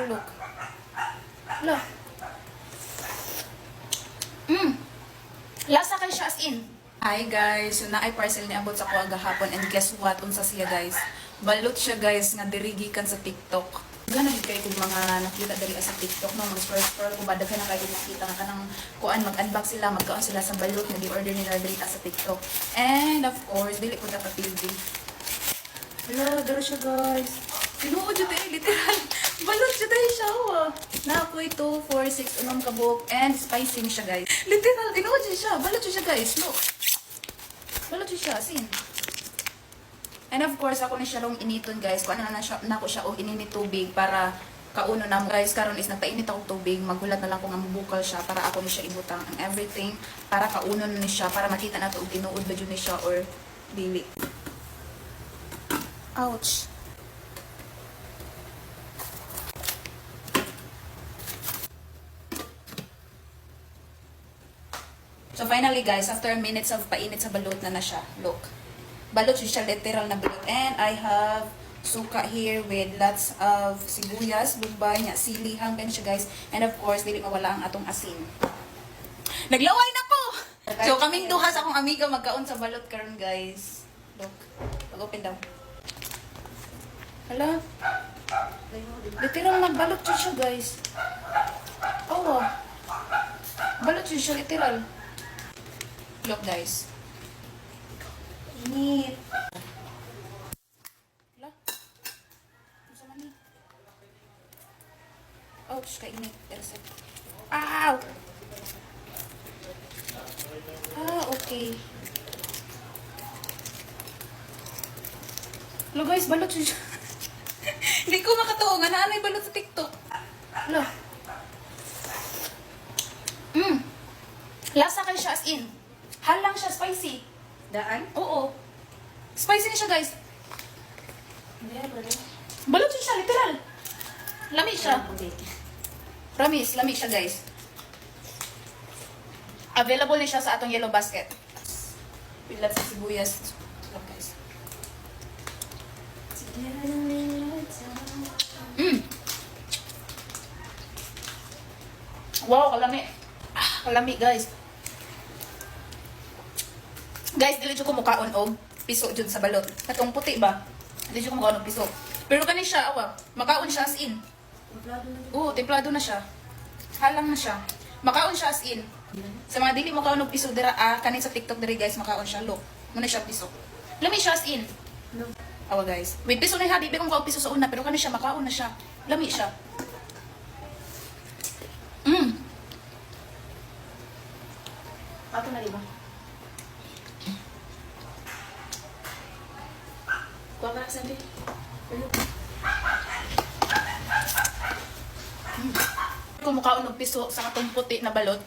Look. Look. Lasa kay siya as in. Hi guys, yun na ay parcel ni abot sa kuha gahapon and guess what? Unsa siya guys? Balot siya guys nga dirigikan sa TikTok. Gana gid kay kung mga nakita diri sa TikTok no mag-scroll ko ba daghan na kay nakita nga kanang kuan mag-unbox sila, magkaon sila sa balot nga di-order nila diri sa TikTok. And of course, dili ko ta ka-TV. Hello, daro siya guys. Tinuod jud literal. Balot siya dahil siya na ako'y 2, 4, 6 unong kabuk and spicy siya guys. Literal, tinuod siya. Balot siya guys. Look. Balot siya, sin. And of course, ako ni siya long initon guys. Kung ano na ako siya ininit tubig para kauno na mo. Guys, karon is nagpainit ako tubig. Magulat na lang kung mabukal siya para ako ni siya ibutang ang everything. Para kauno na ni siya. Para makita na ito kung tinuod ba dyan ni siya or dili. Ouch. So finally guys, after minutes of painit sa balot na siya. Look. Balot siya literal na balot. And I have suka here with lots of sibuyas, lumbay, sili, hanggan siya guys. And of course, dili mawala ang atong asin. Naglaway na po! So kaming duha sa akong amiga magkaon sa balot karon guys. Look. Pag-open daw. Hala. Literal na balot siya guys. Oh. Balot siya literal. Look guys. Init. Hala. Masa man ni? Ouch, kainit. Ow! Okay. Hello guys, balot siya. Hindi ko makatuo nga naanay balot sa TikTok. Hello. Lasa kay siya as in. Halang siya, spicy. Daan? Oo. Spicy na siya, guys. Balot siya, literal. Lami siya. Promise, lami siya, guys. Available na siya sa atong yellow basket. Pilat sa sibuyas. Look, guys. Wow, kalami. Kalami, guys. Guys, dili jud ko mukaon og piso jud sa balot. Katong puti ba? Dili jud ko mukaon og piso. Pero kani siya awa, makaon siya as in. Oo, templado na siya. Halang na siya. Makaon siya as in. Sa mga dili mukaon og piso dira kanin sa TikTok diri guys, makaon siya look. Muna siya piso. Lami siya as in. Awa guys. Wait, piso na hadi ko mukaon piso sa una pero kani siya makaon na siya. Lami siya. Ato na diba? Kuha ka na sabi. Kung makaon og piso sa katong puti na balot,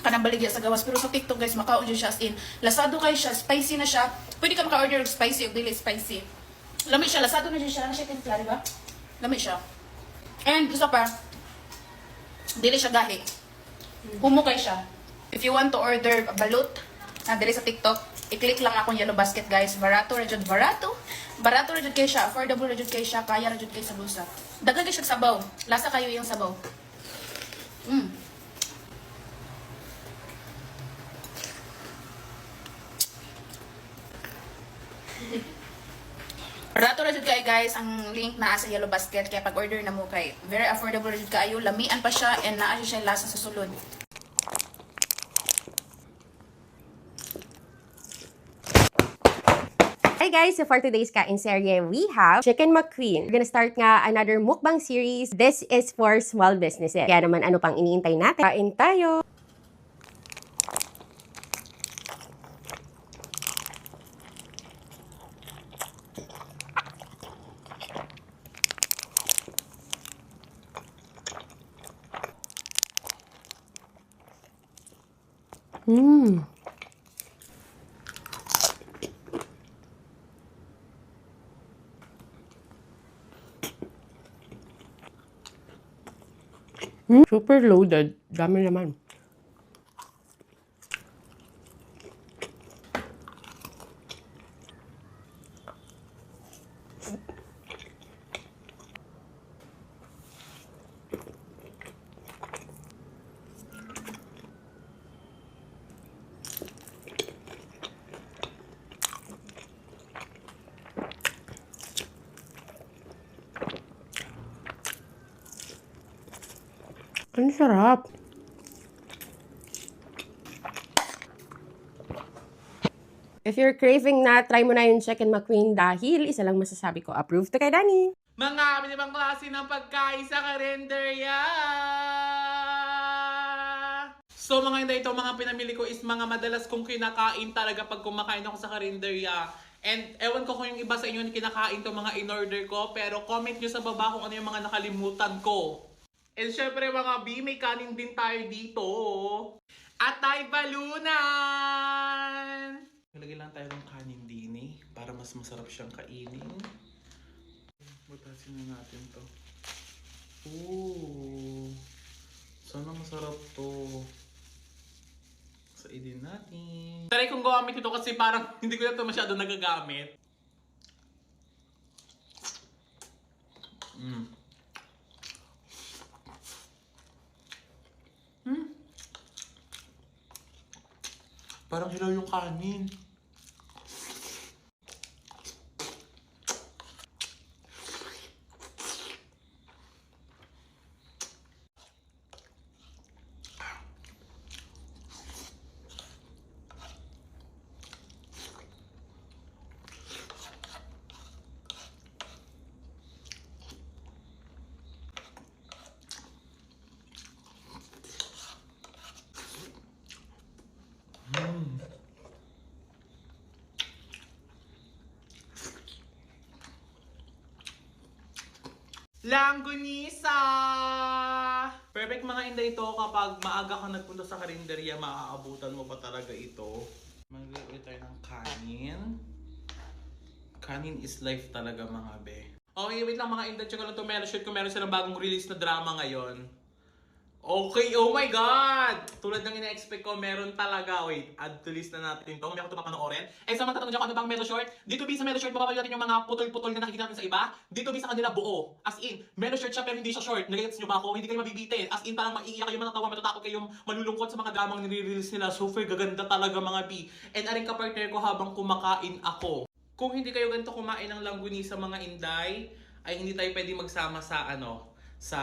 kanang baligya sa gawas. Pero sa TikTok guys, makaon dyan siya as in. Lasado kayo siya, spicy na siya. Pwede ka maka-order of spicy o dili spicy. Lami siya, lasado na dyan siya. Ano siya timpla, diba? Lami siya. And gusto pa, dili siya gahi. Humukay siya. If you want to order balot na dili sa TikTok, i-click lang akong yellow basket guys. Barato ra jud, barato. Barato ra jud kay siya, affordable ra jud kay siya, kaya ra jud kay sa bulsa. Daghan siya sabaw. Lasa kayo yung sabaw. Barato ra jud kay guys ang link naa sa yellow basket kaya pag order na mo kay very affordable ra jud kaayo, lamian pa siya and naa siya lasa sa sulod. Hi guys! So for today's kain serye, we have Chicken McQueen. We're gonna start nga another mukbang series. This is for small businesses. Kaya naman ano pang iniintay natin? Kain tayo! Super loaded. Dami naman. Ang sarap. If you're craving na, try mo na yung Chicken McQueen dahil isa lang masasabi ko, approved to kay Danny. Mga ibang klase ng pagkain sa karinderya! So mga hindi, ito mga pinamili ko is mga madalas kong kinakain talaga pag kumakain ako sa karinderya. And ewan ko kung yung iba sa inyo kinakain to mga in-order ko, pero comment nyo sa baba kung ano yung mga nakalimutan ko. And syempre mga B, may kanin din tayo dito. At tayo balunan! Nilagay lang tayo ng kanin din para mas masarap siyang kainin. Butasin na natin to. Ooh. Sana masarap to. Saidin natin. Try kong gawamit ito kasi parang hindi ko na ito masyado nagagamit. Parang hilaw yung kanin. Langgunisa! Perfect mga inday ito kapag maaga ka nagpunta sa karinderya, maaabutan mo pa talaga ito. Mag-uwi tayo ng kanin. Kanin is life talaga mga be. Okay, wait lang mga inday. Check ko lang ito. Meron silang bagong release na drama ngayon. Okay, oh my God! Tulad ng ina-expect ko, meron talaga. Wait, add to list na natin ito. May ako ito papanoorin. Eh, sa mga tatanong dyan kung ano bang Melo Short, dito B sa Melo Short, mapapalala natin yung mga putol-putol na nakikita natin sa iba. Dito B sa kanila buo. As in, Melo Short siya pero hindi siya short. Nagagets nyo ba ako? Hindi kayo mabibitin. As in, parang maiiyak kayo, matatawa, matatakot kayo, malulungkot sa mga dramang nire-release nila. Super gaganda talaga mga B. And aring kapartner ko habang kumakain ako. Kung hindi kayo ganito kumain ng langgunisa mga inday, ay hindi tayo pwede magsama sa sa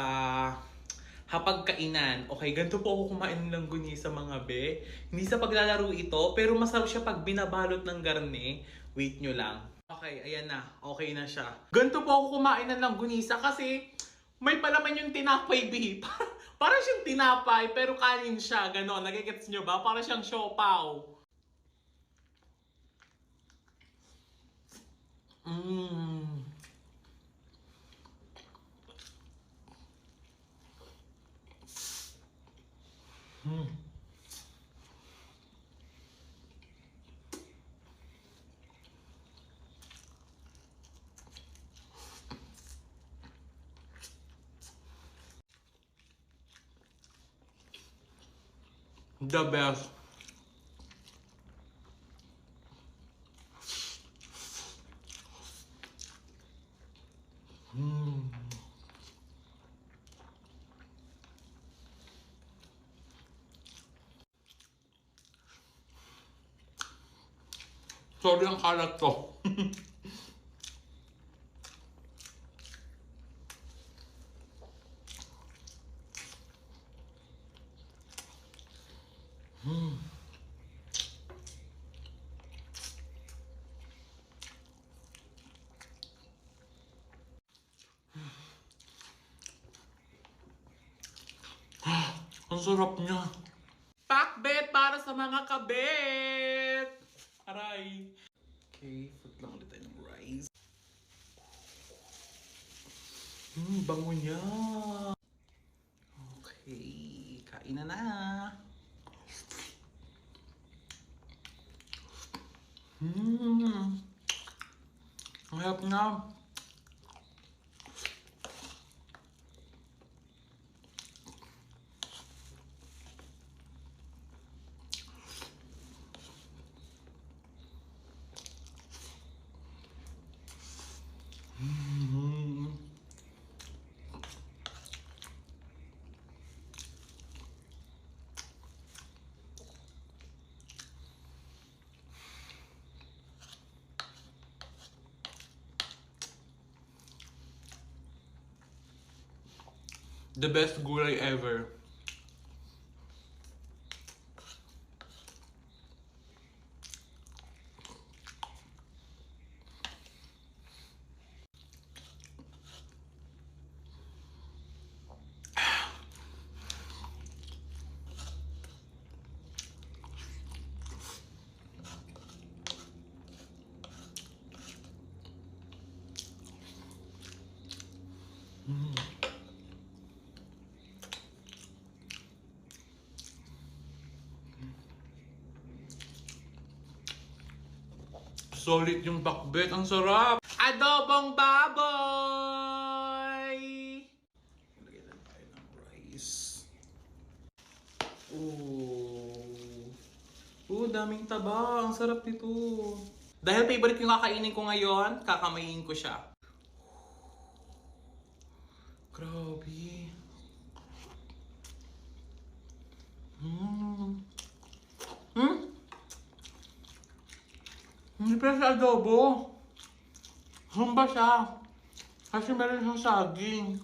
hapagkainan. Okay, ganito po ako kumain ng langgunisa mga be. Hindi sa paglalaro ito, pero masarap siya pag binabalot ng garne. Wait nyo lang. Okay, ayan na. Okay na siya. Ganito po ako kumain ng langgunisa kasi may palaman yung tinapay B. Parang siyang tinapay, pero kanin siya. Ganon, nagigets nyo ba? Parang siyang siopaw. The best. Sorry ang kalat to. Ang sarap niya. Pakbet para sa mga kabet! Aray. Okay, put lang ulit tayo ng rice. Bango niya. Okay, kain na na. Ang harap na. The best gulay ever. Solid yung pakbet. Ang sarap! Adobong baboy! Lagyan na tayo ng rice. Daming taba. Ang sarap nito. Dahil favorite yung kakainin ko ngayon, kakamayin ko siya. Grabe. Hindi pa siya adobo. Humba siya. Kasi meron siyang saging.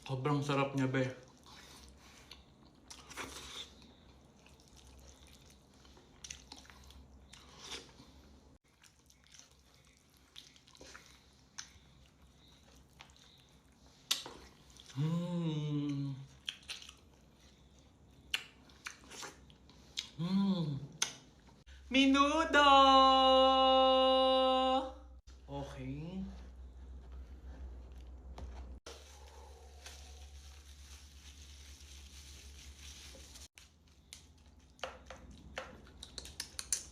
Sobrang sarap niya, be. Menudo! Okay.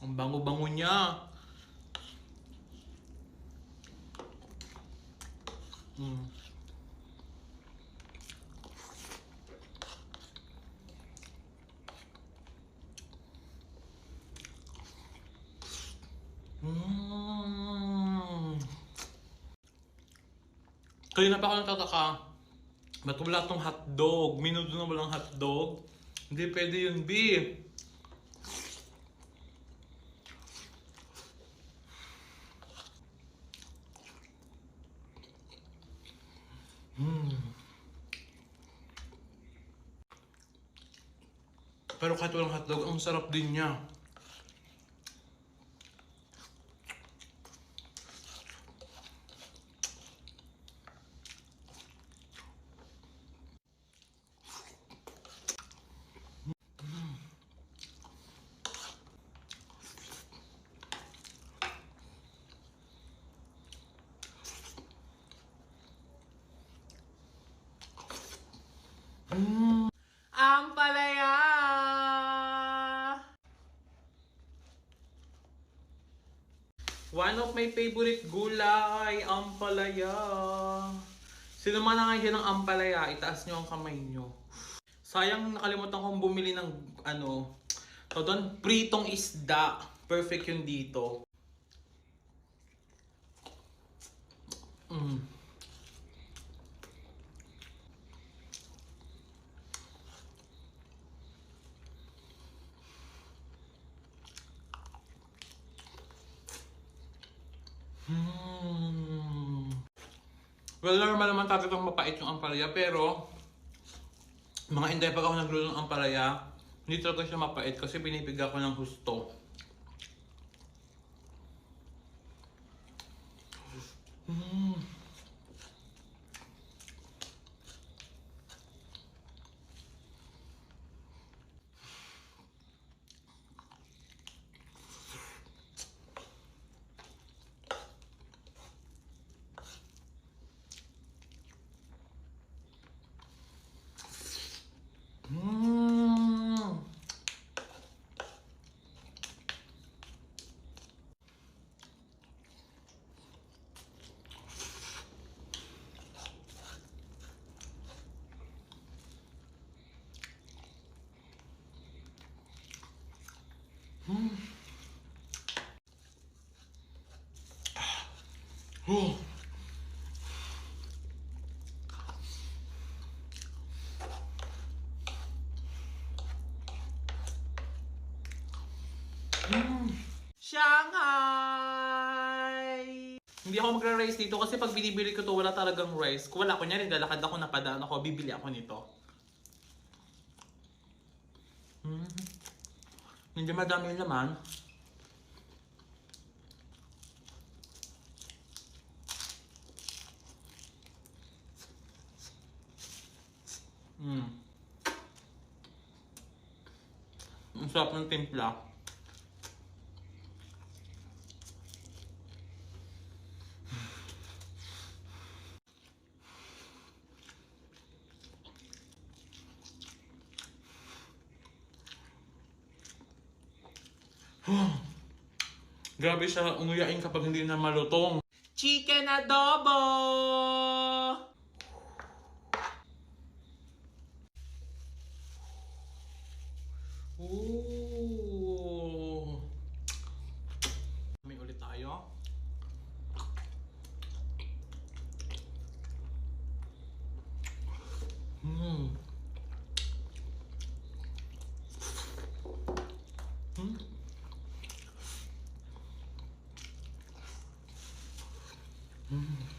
Ang bango-bango niya. Kanina pa ako nagtataka. Ba't wala tong hotdog? Menudo na walang hotdog? Hindi pwede yun, B. Pero kahit walang hotdog, ang sarap din niya. Ampalaya! One of my favorite gulay, ampalaya. Sino man nangandiyan ng ampalaya, itaas nyo ang kamay nyo. Sayang nakalimutan kong bumili ng pritong isda. Perfect yun dito. Well, normal naman talagang mapait yung ampalaya, pero mga inday pag ako nagluto ng ampalaya, hindi talaga siya mapait kasi pinipiga ko ng husto. Shanghai! Hindi ako magra-rice dito kasi pag binibili ko to wala talagang rice. Kung wala, kunyari lalakad ako, napadaan ako, bibili ako nito. Hindi madami yung laman. Ang sarap ng timpla. Grabe siya umuyain kapag hindi na malutong. Chicken adobo! Ooh. May ulit tayo. Mm. Mm. Mm.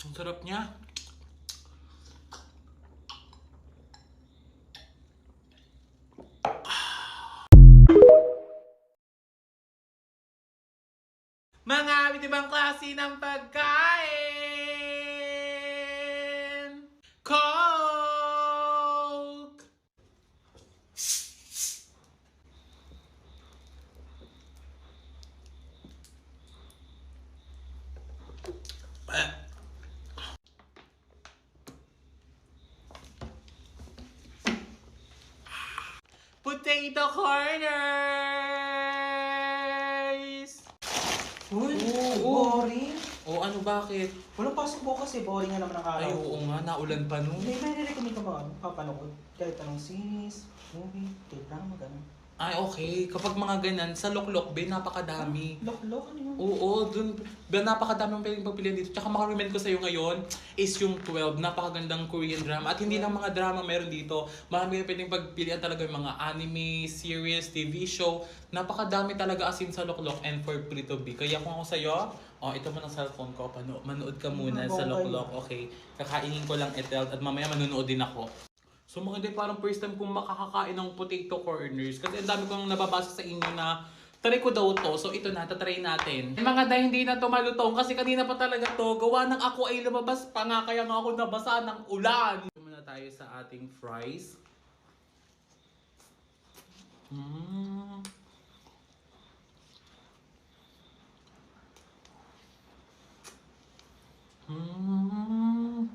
Ang sarap niya. Mga iba't ibang klase ng pagkain. Coke! Potato corners! Uy, Oo. boring. O ano, bakit? Walang pasok bukas eh, boring nga naman ang araw. Ay, oo nga, naulan pa nun. May recommend ka ba? Papanood? Kahit anong series, movie, K-drama, gano'n. Ay, okay. Kapag mga ganyan, sa Loklok, be, napakadami. Lok-lok, ano yun? Oo, dun, napakadami ng pwedeng pagpilian dito. Tsaka makarecommend ko sa'yo ngayon is yung 12, napakagandang Korean drama. At hindi lang mga drama meron dito. Marami na pwedeng pagpilian talaga yung mga anime, series, TV show. Napakadami talaga as in sa Loklok and for free to be. Kaya kung ako sa'yo, ito mo ng cellphone ko, manood ka muna sa Loklok, okay? Kakainin ko lang ito at mamaya manonood din ako. So mga hindi, parang first time kong makakakain ng potato corners. Kasi ang dami kong nababasa sa inyo na try ko daw to. So ito na, tatry natin. Mga day, hindi na to malutong kasi kanina pa talaga to. Gawa ng ako ay lumabas pa nga, kaya nga ako nabasa ng ulan. Muna tayo sa ating fries. Mm. Mm.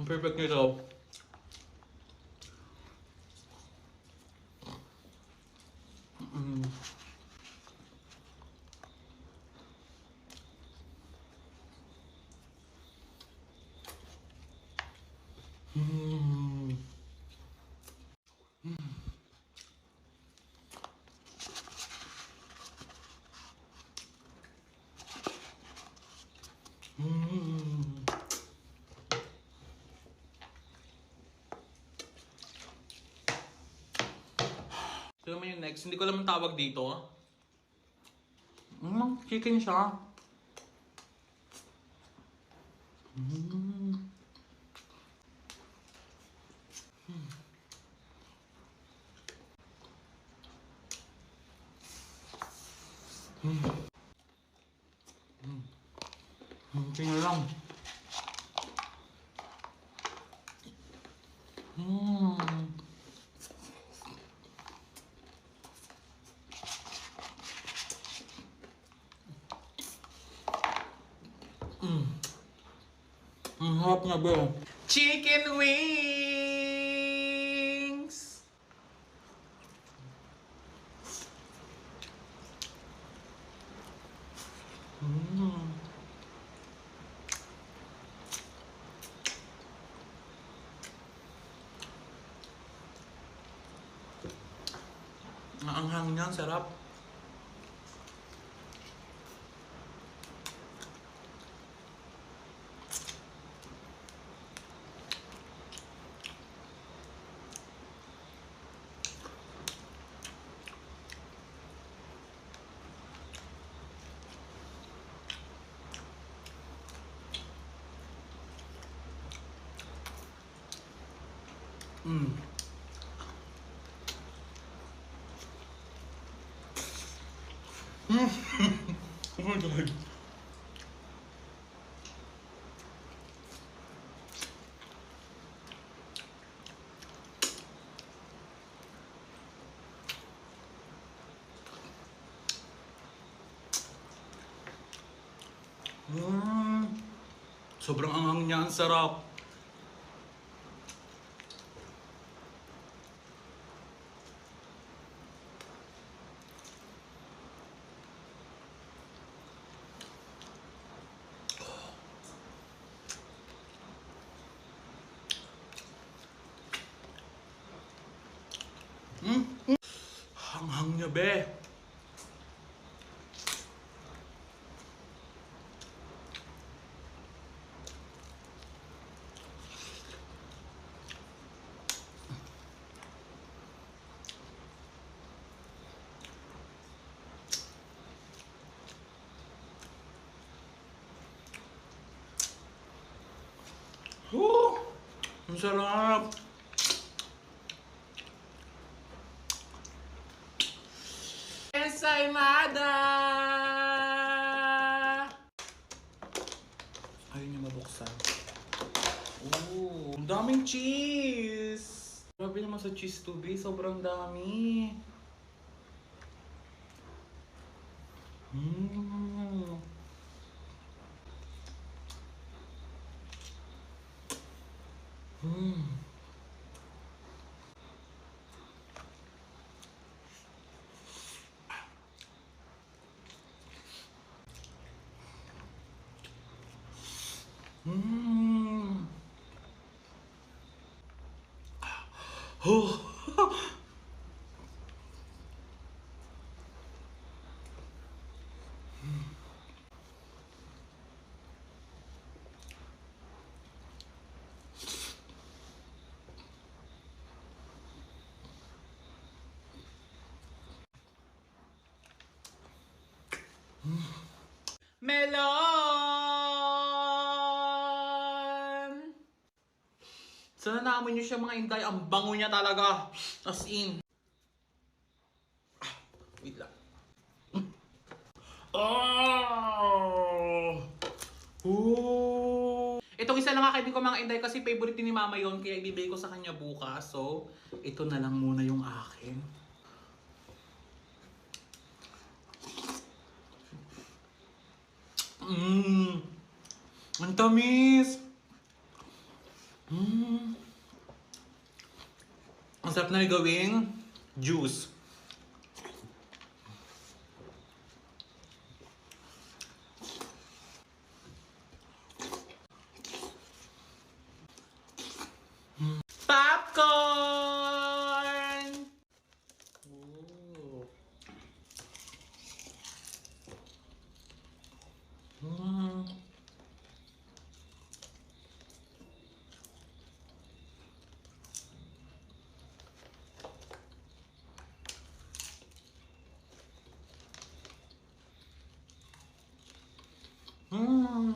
Ang perfect nito. Mm. Mm. Mm. legs. Hindi ko alam ang tawag dito. Chicken siya. Tingnan lang. Ang harap niya, be. Chicken wings! Ang anghang niya, ang sarap. Oh my god. Sobrang anghang niya, ang sarap. Hanghang niya, be. Ang sarap. Ensaymada! Ayaw niya mabuksan. Ang daming cheese! Grabe naman sa cheese to be. Sobrang dami. Oh. Melon! Sana naamoy niyo siya, mga inday. Ang bango niya talaga. As in. Wait lang. Oh! Ooh! Itong isa lang kakainin ko, mga inday, kasi favorite ni mama yon, kaya ibibigay ko sa kanya bukas. So, ito na lang muna yung akin. Ang tamis! Ang sarap na gawing juice. Popcorn! Ooh. Mm.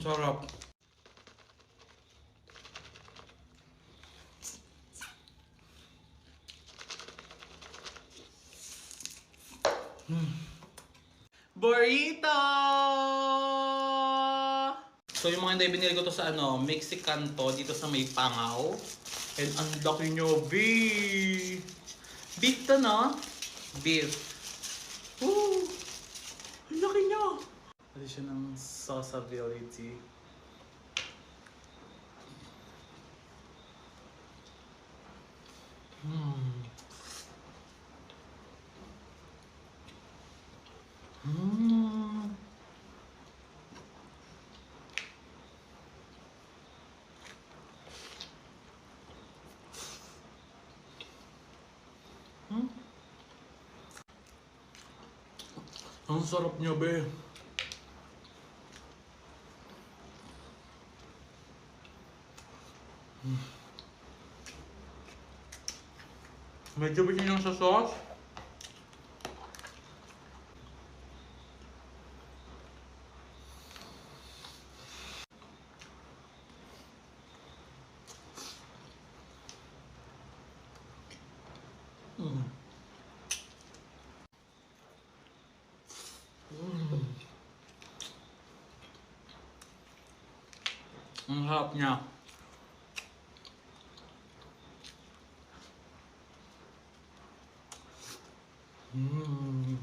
Sarap. Burrito! So yung mga hindi, binili ko to sa Mexican to, dito sa may Pangaw. And ang laki nyo, beef! Beef to, no? Beef. Woo! Ang laki nyo! Pwede siya ng sauceability. Mm. Mm. Hmm? Ang sarap niya, be. Medyo bitin lang sa sauce. Mm. Mm. Ang harap niya. Mm.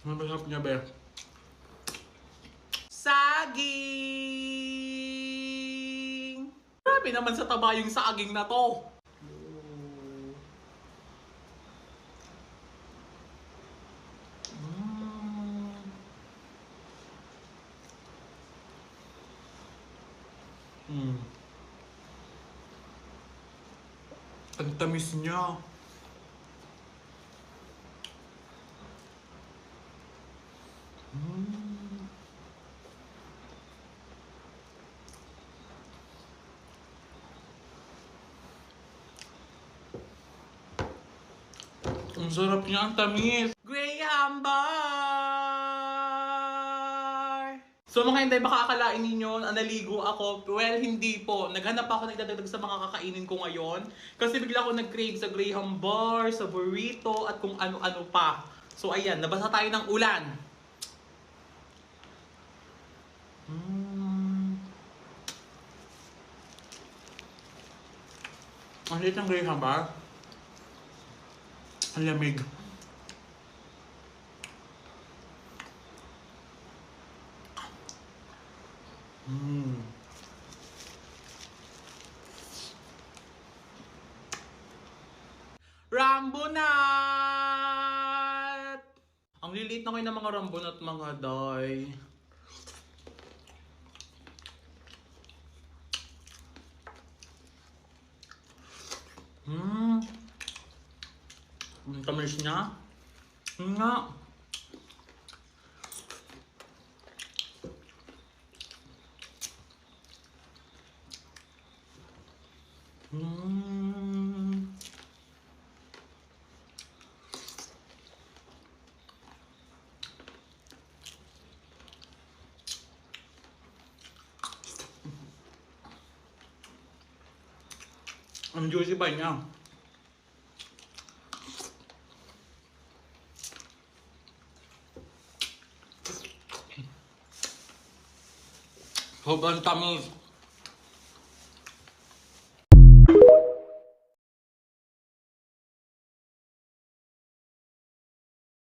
Ang sarap niya, be. Saging! Grabe naman sa taba yung saging na to. Mm. Ang tamis niya. Mm. Ang sarap niya, ang tamis. Graham bar! So mga hindi, baka akalain ninyo, naligo ako. Well, hindi po. Naghanap ako, nagdadagdag sa mga kakainin ko ngayon. Kasi bigla ako nag-crave sa Graham bar, sa burrito, at kung ano-ano pa. So ayan, nabasa tayo ng ulan. Ang liit ng Graham bar. Ang lamig. Rambunat! Ang liliit na ngayon ng mga rambunat, mga day. Ang tamis niya. Nga. Ang juicy ba niya? Sobrang tamis.